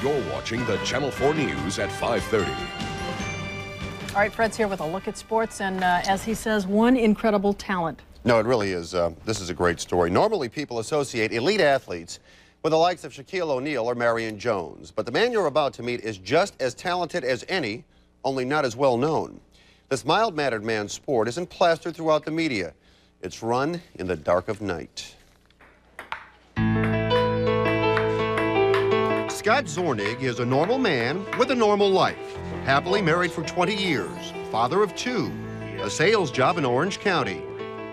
You're watching the Channel 4 News at 5:30. All right, Fred's here with a look at sports, and as he says, one incredible talent. No, it really is. This is a great story. Normally, people associate elite athletes with the likes of Shaquille O'Neal or Marion Jones. But the man you're about to meet is just as talented as any, only not as well known. This mild-mannered man's sport isn't plastered throughout the media. It's run in the dark of night. Scott Zornig is a normal man with a normal life. Happily married for 20 years, father of 2, a sales job in Orange County.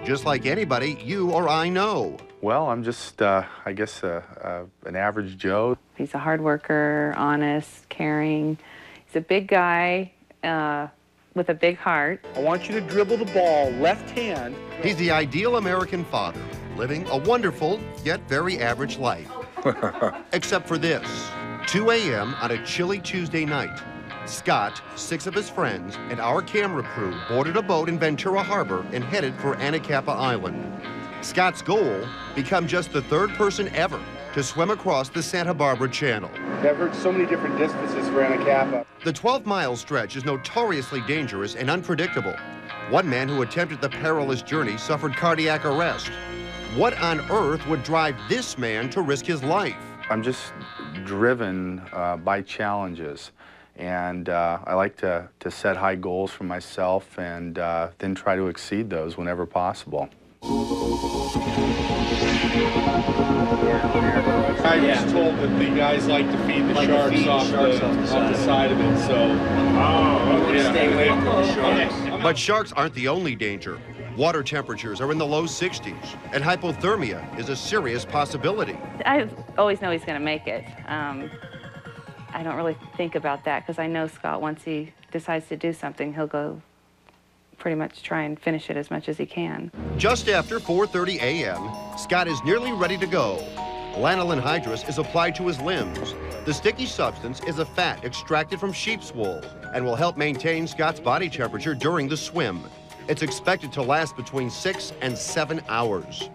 Just like anybody you or I know. Well, I'm just, I guess, an average Joe. He's a hard worker, honest, caring. He's a big guy with a big heart. I want you to dribble the ball left hand. He's the ideal American father, living a wonderful yet very average life. Except for this. 2 a.m. on a chilly Tuesday night. Scott, 6 of his friends, and our camera crew boarded a boat in Ventura Harbor and headed for Anacapa Island. Scott's goal, become just the 3rd person ever to swim across the Santa Barbara Channel. I've heard so many different distances for Anacapa. The 12-mile stretch is notoriously dangerous and unpredictable. One man who attempted the perilous journey suffered cardiac arrest. What on earth would drive this man to risk his life? I'm just driven by challenges. And I like to set high goals for myself and then try to exceed those whenever possible. I was told that the guys like to feed the sharks off the side of it, so stay away from the sharks. But sharks aren't the only danger. Water temperatures are in the low 60s, and hypothermia is a serious possibility. I always know he's going to make it. I don't really think about that because I know Scott, once he decides to do something, he'll go pretty much try and finish it as much as he can. Just after 4:30 a.m., Scott is nearly ready to go. Lanolin hydrous is applied to his limbs. The sticky substance is a fat extracted from sheep's wool and will help maintain Scott's body temperature during the swim. It's expected to last between 6 and 7 hours.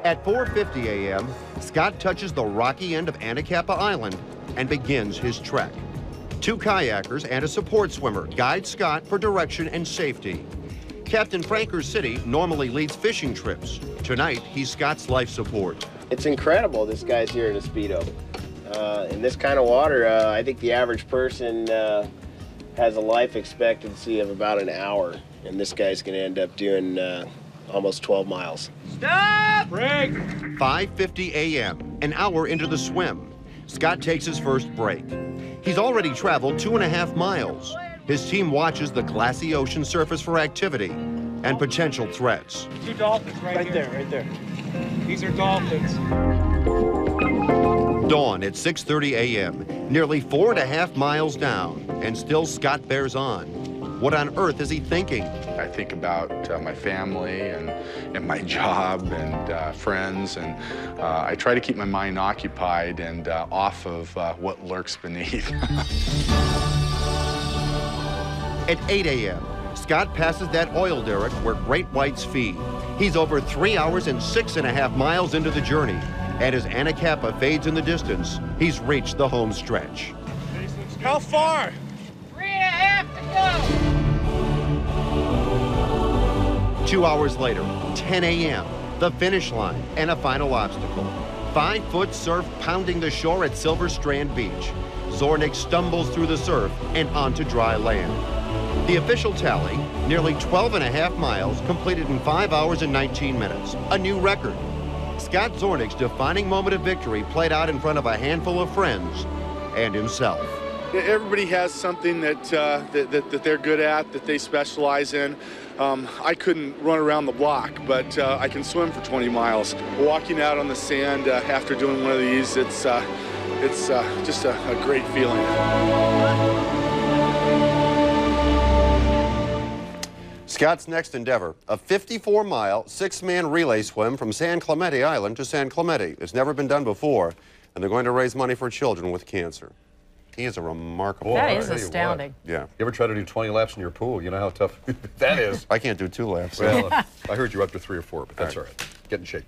At 4:50 a.m., Scott touches the rocky end of Anacapa Island and begins his trek. 2 kayakers and a support swimmer guide Scott for direction and safety. Captain Franker City normally leads fishing trips. Tonight, he's Scott's life support. It's incredible this guy's here in a Speedo. In this kind of water, I think the average person has a life expectancy of about an hour, and this guy's going to end up doing almost 12 miles. Stop! Break! 5:50 a.m., an hour into the swim. Scott takes his first break. He's already traveled 2.5 miles. His team watches the glassy ocean surface for activity and potential threats. 2 dolphins right here. Right there. These are dolphins. Dawn at 6:30 a.m., nearly 4.5 miles down, and still Scott bears on. What on earth is he thinking? I think about my family and my job and friends, and I try to keep my mind occupied and off of what lurks beneath. At 8 a.m., Scott passes that oil derrick where great whites feed. He's over 3 hours and 6.5 miles into the journey, and as Anacapa fades in the distance, he's reached the home stretch. How far? 3.5 to go. 2 hours later, 10 a.m., the finish line and a final obstacle. 5-foot surf pounding the shore at Silver Strand Beach. Zornig stumbles through the surf and onto dry land. The official tally, nearly 12.5 miles completed in 5 hours and 19 minutes, a new record. Scott Zornig's defining moment of victory played out in front of a handful of friends and himself. Everybody has something that they're good at, that they specialize in. I couldn't run around the block, but I can swim for 20 miles. Walking out on the sand after doing one of these, it's just a great feeling. Scott's next endeavor, a 54-mile, 6-man relay swim from San Clemente Island to San Clemente. It's never been done before, and they're going to raise money for children with cancer. He is a remarkable That guy. is astounding. Yeah. You ever try to do 20 laps in your pool? You know how tough that is. I can't do 2 laps. Well, I heard you're up to 3 or 4, but that's all right. Get in shape.